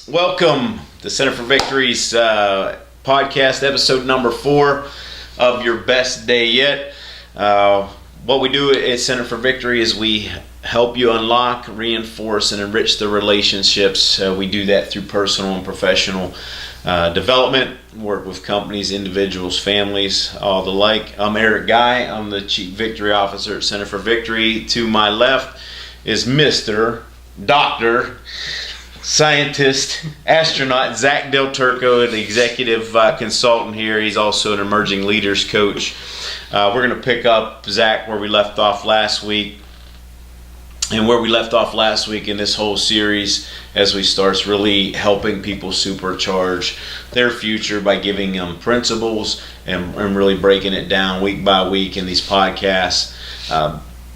Welcome to Center for Victory's podcast, episode number 4 of Your Best Day Yet. What we do at Center for Victory is we help you unlock, reinforce, and enrich the relationships. We do that through personal and professional development, work with companies, individuals, families, all the like. I'm Eric Guy. I'm the Chief Victory Officer at Center for Victory. To my left is Mr. Dr. Scientist, astronaut, Zack Del Turco, the executive consultant here. He's also an emerging leaders coach. We're going to pick up, Zack, where we left off last week. And where we left off last week in this whole series as we start really helping people supercharge their future by giving them principles and really breaking it down week by week in these podcasts.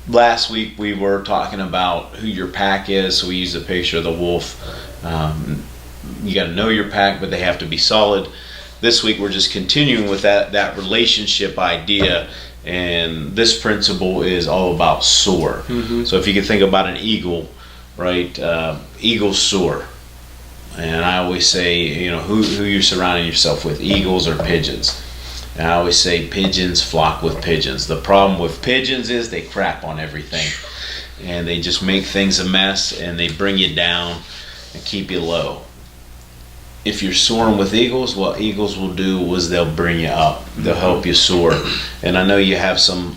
Last week we were talking about who your pack is, so we used the picture of the wolf. You got to know your pack, but they have to be solid. This week we're just continuing with that relationship idea, and this principle is all about soar. Mm-hmm. So if you can think about an eagle, right? Eagles soar. And I always say, who you're surrounding yourself with, eagles or pigeons. And I always say pigeons flock with pigeons. The problem with pigeons is they crap on everything. And they just make things a mess, and they bring you down and keep you low. If you're soaring with eagles, what eagles will do is they'll bring you up. They'll help you soar. And I know you have some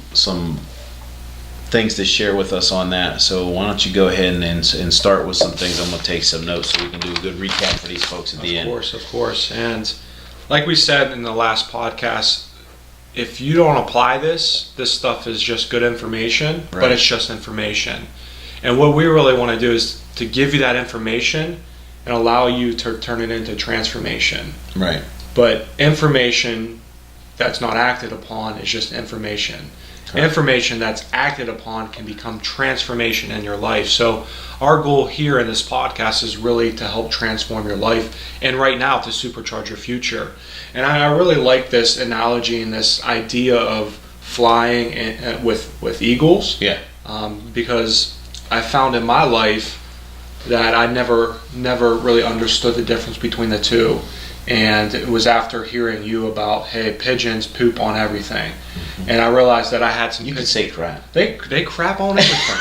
things to share with us on that. So why don't you go ahead and start with some things. I'm going to take some notes so we can do a good recap for these folks at the end. Of course. And like we said in the last podcast, if you don't apply this stuff is just good information, right. But it's just information. And what we really want to do is to give you that information and allow you to turn it into transformation. Right. But information that's not acted upon is just information. Correct. Information that's acted upon can become transformation in your life. So our goal here in this podcast is really to help transform your life, and right now to supercharge your future. And I really like this analogy and this idea of flying with eagles. Yeah. Because I found in my life that I never really understood the difference between the two. And it was after hearing you about, hey, pigeons poop on everything. Mm-hmm. And I realized that I had some... You could say crap. They crap on everything.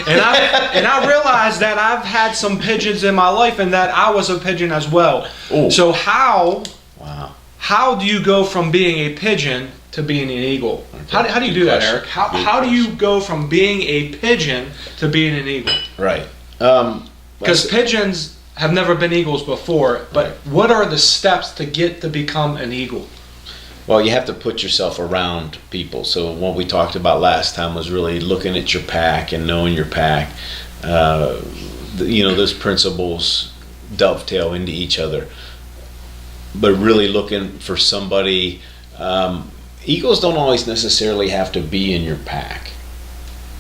and I realized that I've had some pigeons in my life and that I was a pigeon as well. Ooh. So how do you go from being a pigeon to being an eagle? Okay. How do you do that, Eric? How do you go from being a pigeon to being an eagle? Right. Because pigeons have never been eagles before, but what are the steps to get to become an eagle? Well, you have to put yourself around people. So what we talked about last time was really looking at your pack and knowing your pack. Those principles dovetail into each other. But really looking for somebody. Eagles don't always necessarily have to be in your pack.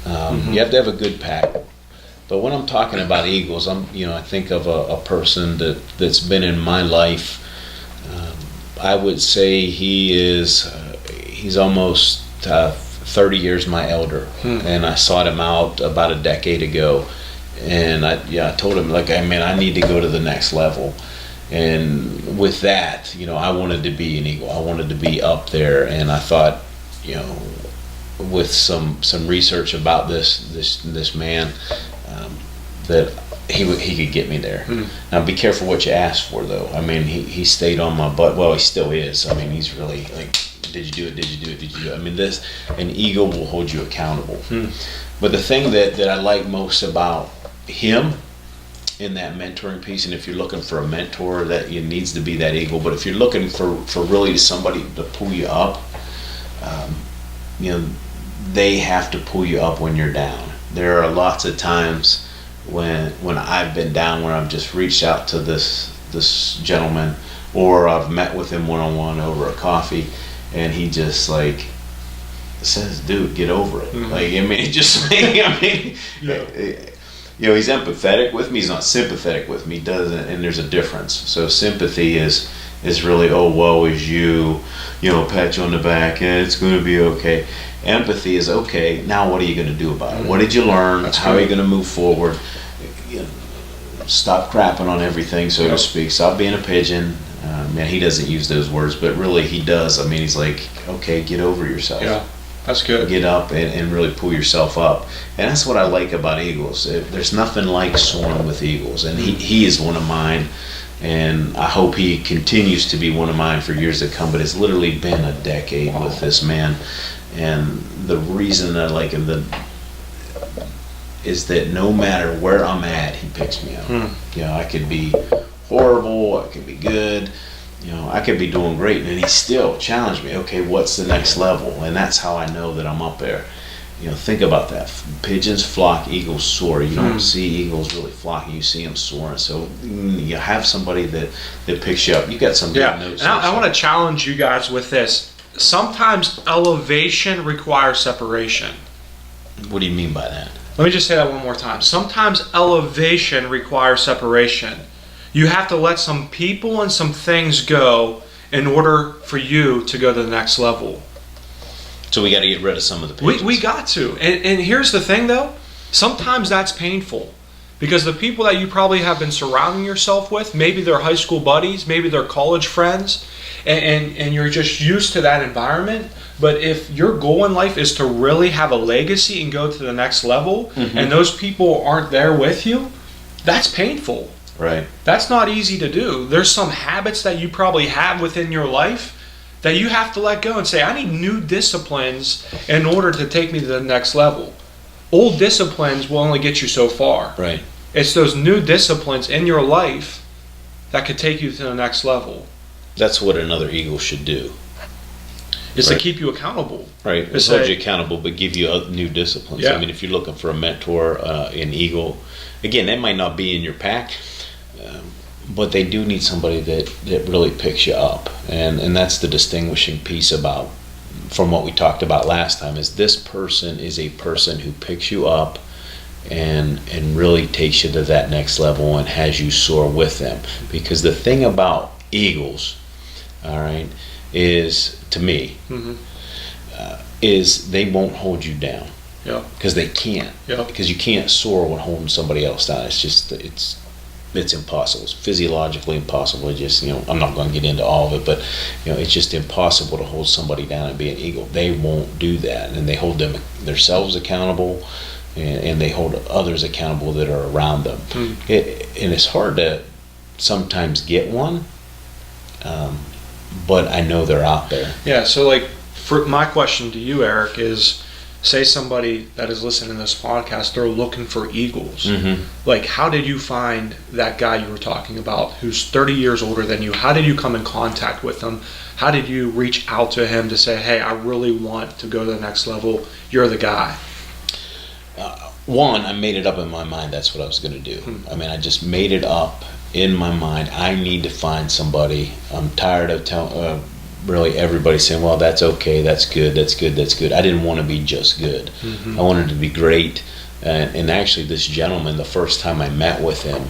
You have to have a good pack. But when I'm talking about eagles, I think of a person that's been in my life. I would say he's almost 30 years my elder, and I sought him out about a decade ago, and I told him, I need to go to the next level. And with that, I wanted to be an eagle. I wanted to be up there, and I thought, with some research about this man, that he could get me there. Now be careful what you ask for, though. He stayed on my butt. Well, he still is. He's really like, did you do it? Did you do it? Did you do it? An eagle will hold you accountable. But the thing that I like most about him in that mentoring piece, and if you're looking for a mentor, that it needs to be that eagle. But if you're looking for really somebody to pull you up, they have to pull you up when you're down. There are lots of times when I've been down, where I've just reached out to this gentleman, or I've met with him one-on-one over a coffee, and he just says, dude, get over it. He's empathetic with me. He's not sympathetic with me. Doesn't, and there's a difference. So sympathy is really, oh, woe is you, pat you on the back, and it's going to be okay. Empathy is, okay, now what are you going to do about it? What did you learn? How are you going to move forward? stop crapping on everything, so Yep. to speak. Stop being a pigeon. Man, he doesn't use those words, but really he does. I mean, he's like, okay, get over yourself. Yeah, that's good. Get up and really pull yourself up. And that's what I like about eagles. There's nothing like soaring with eagles. And he is one of mine. And I hope he continues to be one of mine for years to come. But it's literally been a decade with this man. And the reason I like him is that no matter where I'm at, he picks me up. You know, I could be horrible, I could be good, you know, I could be doing great, and he still challenged me. Okay, what's the next level? And that's how I know that I'm up there. You know, think about that. Pigeons flock, eagles soar. You don't see eagles really flocking, you see them soaring. So you have somebody that picks you up. You got some good notes. And I want to challenge you guys with this. Sometimes elevation requires separation. What do you mean by that? Let me just say that one more time. Sometimes elevation requires separation. You have to let some people and some things go in order for you to go to the next level. So we got to get rid of some of the pigeons. We got to. And here's the thing, though. Sometimes that's painful. Because the people that you probably have been surrounding yourself with, maybe they're high school buddies, maybe they're college friends, and you're just used to that environment. But if your goal in life is to really have a legacy and go to the next level, and those people aren't there with you, that's painful. Right. That's not easy to do. There's some habits that you probably have within your life that you have to let go and say, I need new disciplines in order to take me to the next level. Old disciplines will only get you so far. Right. It's those new disciplines in your life that could take you to the next level. That's what another eagle should do. Is to keep you accountable. Right. It's hold you accountable, but give you new disciplines. Yeah. I mean, if you're looking for a mentor, an eagle, again, that might not be in your pack, but they do need somebody that really picks you up. And that's the distinguishing piece about, from what we talked about last time, is this person is a person who picks you up and really takes you to that next level and has you soar with them. Because the thing about eagles, all right, is, to me, is they won't hold you down. Yeah. Because they can't. Yeah. Because you can't soar when holding somebody else down. It's just, it's impossible. It's physiologically impossible. It just, I'm not going to get into all of it, but it's just impossible to hold somebody down and be an eagle. They won't do that, and they hold themselves accountable, and they hold others accountable that are around them. And it's hard to sometimes get one, but I know they're out there. Yeah. So, for my question to you, Eric, is, say somebody that is listening to this podcast, they're looking for eagles. How did you find that guy you were talking about who's 30 years older than you? How did you come in contact with him? How did you reach out to him to say, hey, I really want to go to the next level? You're the guy. One, I made it up in my mind that's what I was going to do. I mean, I just made it up in my mind. I need to find somebody. I'm tired of really everybody saying, well, that's okay, that's good, that's good, that's good. I didn't want to be just good. I wanted to be great. And actually, this gentleman, the first time I met with him,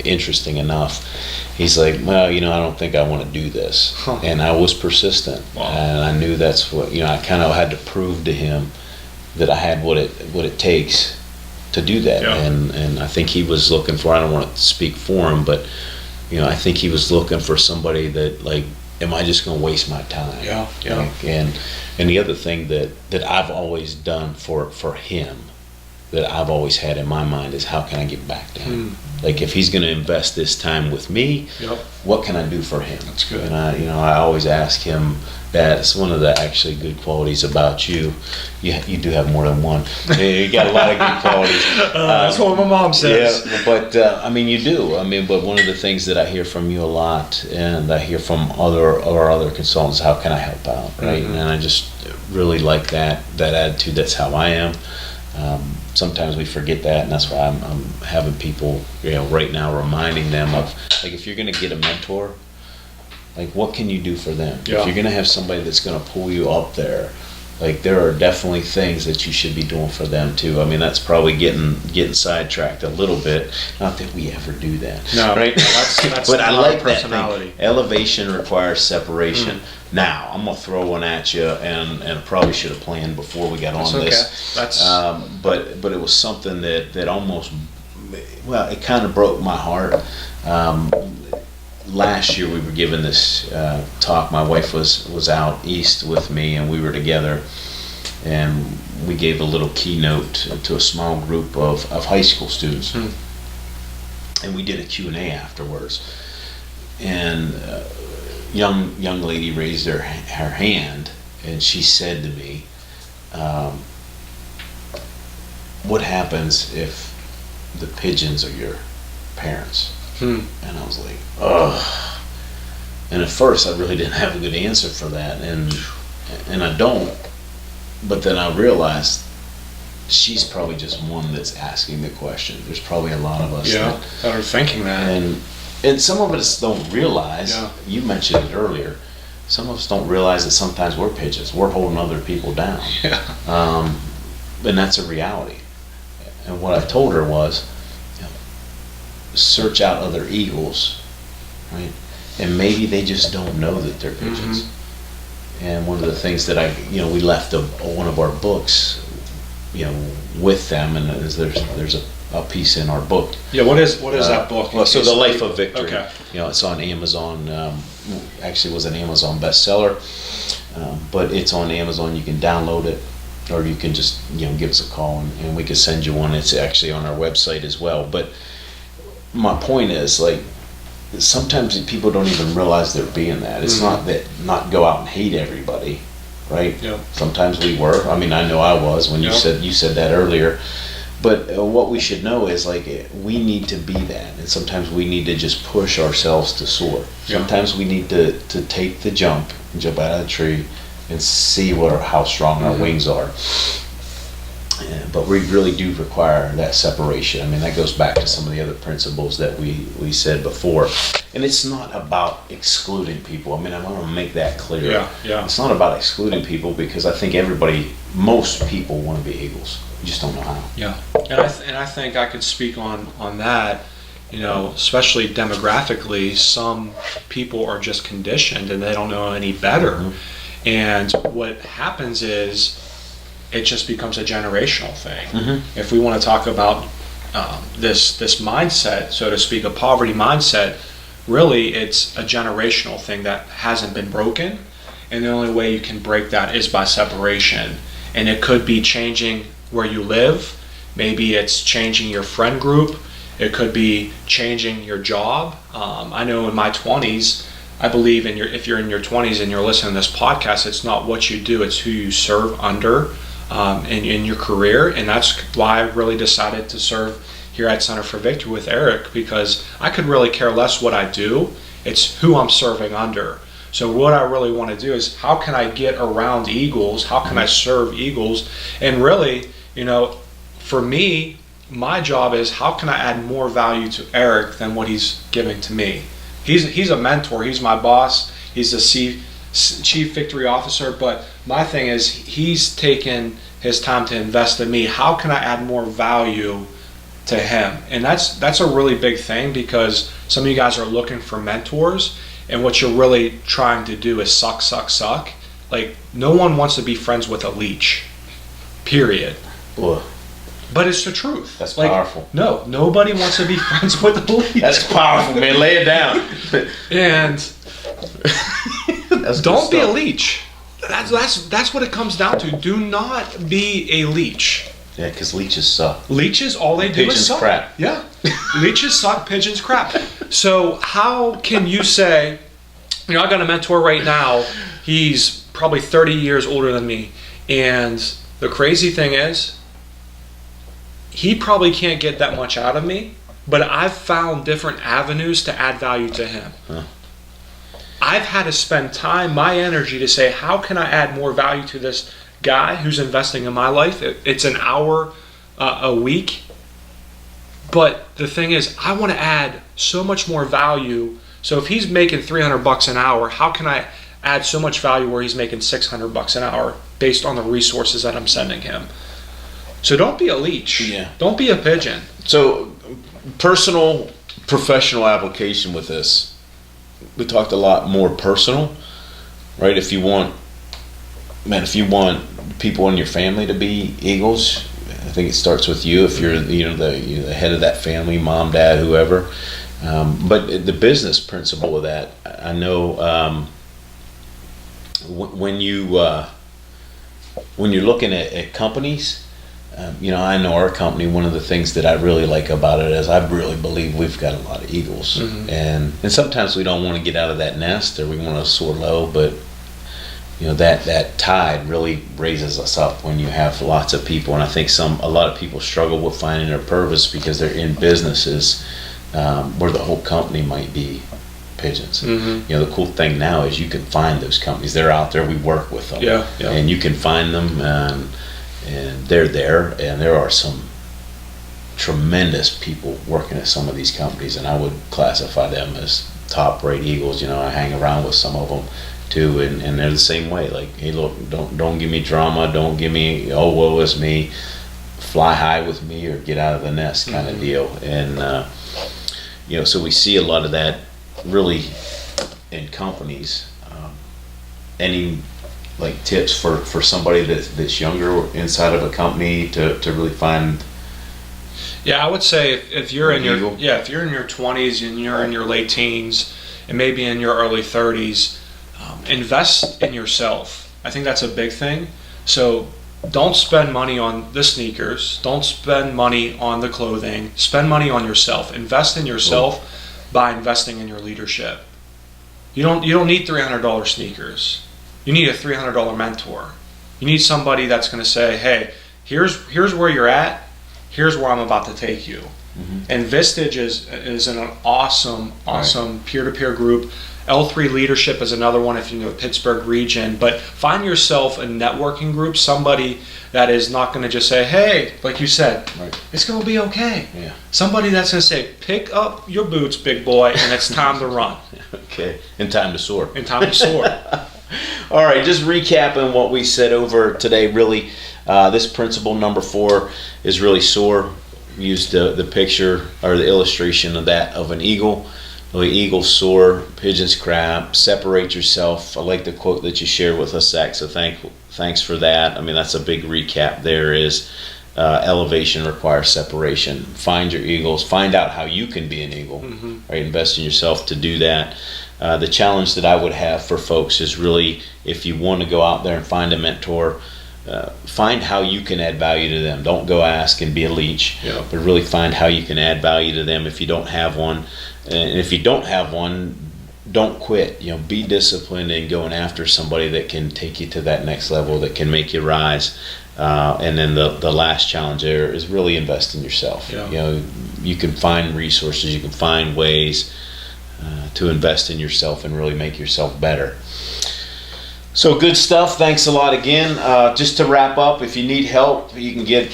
interesting enough, he's like, well, I don't think I want to do this. And I was persistent. Wow. And I knew that's what, I kind of had to prove to him that I had what it takes to do that. Yeah. And I think he was looking for, I don't want to speak for him, but I think he was looking for somebody that, am I just going to waste my time? Yeah. And the other thing that I've always done for him, that I've always had in my mind, is how can I get back to him? If he's going to invest this time with me, what can I do for him? That's good. And I always ask him that. It's one of the actually good qualities about you. You do have more than one. You got a lot of good qualities. That's what my mom says. Yeah, but you do. But one of the things that I hear from you a lot, and I hear from other consultants, how can I help out, right? And I just really like that attitude. That's how I am. Sometimes we forget that, and that's why I'm having people, right now, reminding them of, if you're going to get a mentor, what can you do for them? Yeah. If you're going to have somebody that's going to pull you up there, there are definitely things that you should be doing for them too. That's probably getting sidetracked a little bit. Not that we ever do that. No, right? That's but I like personality. That thing. Elevation requires separation. Now, I'm gonna throw one at you, and I probably should have planned before we got on this. That's but it was something that almost well, it kind of broke my heart. Last year we were given this talk. My wife was out east with me, and we were together, and we gave a little keynote to a small group of high school students. And we did a Q&A afterwards. And young lady raised her hand, and she said to me, what happens if the pigeons are your parents? And I was like, ugh. And at first I really didn't have a good answer for that, and I don't. But then I realized she's probably just one that's asking the question. There's probably a lot of us that are thinking that. And some of us don't realize, you mentioned it earlier, some of us don't realize that sometimes we're pigeons. We're holding other people down. And that's a reality. And what I told her was, search out other eagles, right? And maybe they just don't know that they're pigeons. And one of the things that we left one of our books, with them, and there's a piece in our book. Yeah, what is that book? Well, so The Life of Victory. Okay. It's on Amazon. Actually, it was an Amazon bestseller, but it's on Amazon. You can download it, or you can just give us a call, and we can send you one. It's actually on our website as well. But my point is, like, sometimes people don't even realize they're being that. It's not go out and hate everybody, right? Yeah. Sometimes we were. I mean, I know I was when you said that earlier. But what we should know is, like, we need to be that, and sometimes we need to just push ourselves to soar. Sometimes we need to take the jump out of the tree and see how strong our wings are. But we really do require that separation. I mean, that goes back to some of the other principles that we said before. And it's not about excluding people. I mean, I want to make that clear. It's not about excluding people, because I think most people want to be eagles. You just don't know how. Yeah, and I think I could speak on that. Especially demographically, some people are just conditioned and they don't know any better. And what happens is, it just becomes a generational thing. If we want to talk about this mindset, so to speak, a poverty mindset, really it's a generational thing that hasn't been broken, and the only way you can break that is by separation. And it could be changing where you live, maybe it's changing your friend group, it could be changing your job. I know in my 20s, I believe if you're in your 20s and you're listening to this podcast, it's not what you do, it's who you serve under in your career. And that's why I really decided to serve here at Center for Victory with Eric, because I could really care less what I do, it's who I'm serving under. So what I really want to do is, how can I get around eagles, how can I serve eagles? And really, for me, my job is, how can I add more value to Eric than what he's giving to me? He's a mentor, he's my boss, he's the chief victory officer, but my thing is, he's taken his time to invest in me. How can I add more value to him? And that's a really big thing, because some of you guys are looking for mentors, and what you're really trying to do is suck. Like, no one wants to be friends with a leech, period. Ugh. But it's the truth. That's powerful. No, nobody wants to be friends with a leech. That's powerful, man. Lay it down. And don't be a leech. That's what it comes down to. Do not be a leech. Yeah, because leeches suck. Leeches, all they do is suck. Crap. Yeah. Leeches suck, pigeons crap. So how can you say, I got a mentor right now, he's probably 30 years older than me, and the crazy thing is, he probably can't get that much out of me, but I've found different avenues to add value to him. Huh. I've had to spend time, my energy, to say, how can I add more value to this guy who's investing in my life? It's an hour a week. But the thing is, I want to add so much more value. So if he's making $300 an hour, how can I add so much value where he's making $600 an hour based on the resources that I'm sending him? So don't be a leech. Yeah. Don't be a pigeon. So personal, professional application with this. We talked a lot more personal, right? If you want people in your family to be eagles, I think it starts with you if you're the head of that family, mom, dad, whoever. But the business principle of that, I know when you're looking at companies. I know our company, one of the things that I really like about it is I really believe we've got a lot of eagles. And sometimes we don't want to get out of that nest, or we want to soar low, but that tide really raises us up when you have lots of people. And I think a lot of people struggle with finding their purpose because they're in businesses where the whole company might be pigeons. The cool thing now is you can find those companies. They're out there. We work with them. Yeah. And you can find them, and they're there. And there are some tremendous people working at some of these companies, and I would classify them as top-rate eagles. I hang around with some of them too, and they're the same way. Like, hey, look, don't give me drama. Don't give me, oh, woe is me. Fly high with me or get out of the nest kind of deal. And so we see a lot of that really in companies. Any tips for somebody that's younger inside of a company to really find? Yeah, I would say if you're in your 20s and you're in your late teens and maybe in your early 30s, invest in yourself. I think that's a big thing. So don't spend money on the sneakers. Don't spend money on the clothing. Spend money on yourself. Invest in yourself by investing in your leadership. You don't need $300 sneakers. You need a $300 mentor. You need somebody that's going to say, hey, here's where you're at. Here's where I'm about to take you. And Vistage is an awesome peer-to-peer group. L3 Leadership is another one if you know the Pittsburgh region. But find yourself a networking group, somebody that is not going to just say, hey, like you said, it's going to be okay. Yeah. Somebody that's going to say, pick up your boots, big boy, and it's time to run. Okay, and time to soar. All right, just recapping what we said over today, really, this principle number 4 is really soar. We used the picture or the illustration of an eagle. The eagles soar, pigeons crab, separate yourself. I like the quote that you shared with us, Zack, so thanks for that. I mean, that's a big recap there is elevation requires separation. Find your eagles. Find out how you can be an eagle. Right? Invest in yourself to do that. The challenge that I would have for folks is really, if you want to go out there and find a mentor, find how you can add value to them. Don't go ask and be a leech, but really find how you can add value to them if you don't have one. And if you don't have one, don't quit. Be disciplined in going after somebody that can take you to that next level, that can make you rise. And then the last challenge there is really invest in yourself. You can find resources, you can find ways to invest in yourself and really make yourself better. So good stuff. Thanks a lot again. Just to wrap up, if you need help, you can get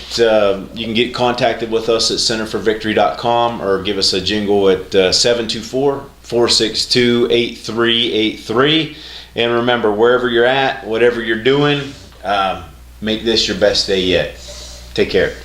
contacted with us at centerforvictory.com or give us a jingle at 724-462-8383. And remember, wherever you're at, whatever you're doing, make this your best day yet. Take care.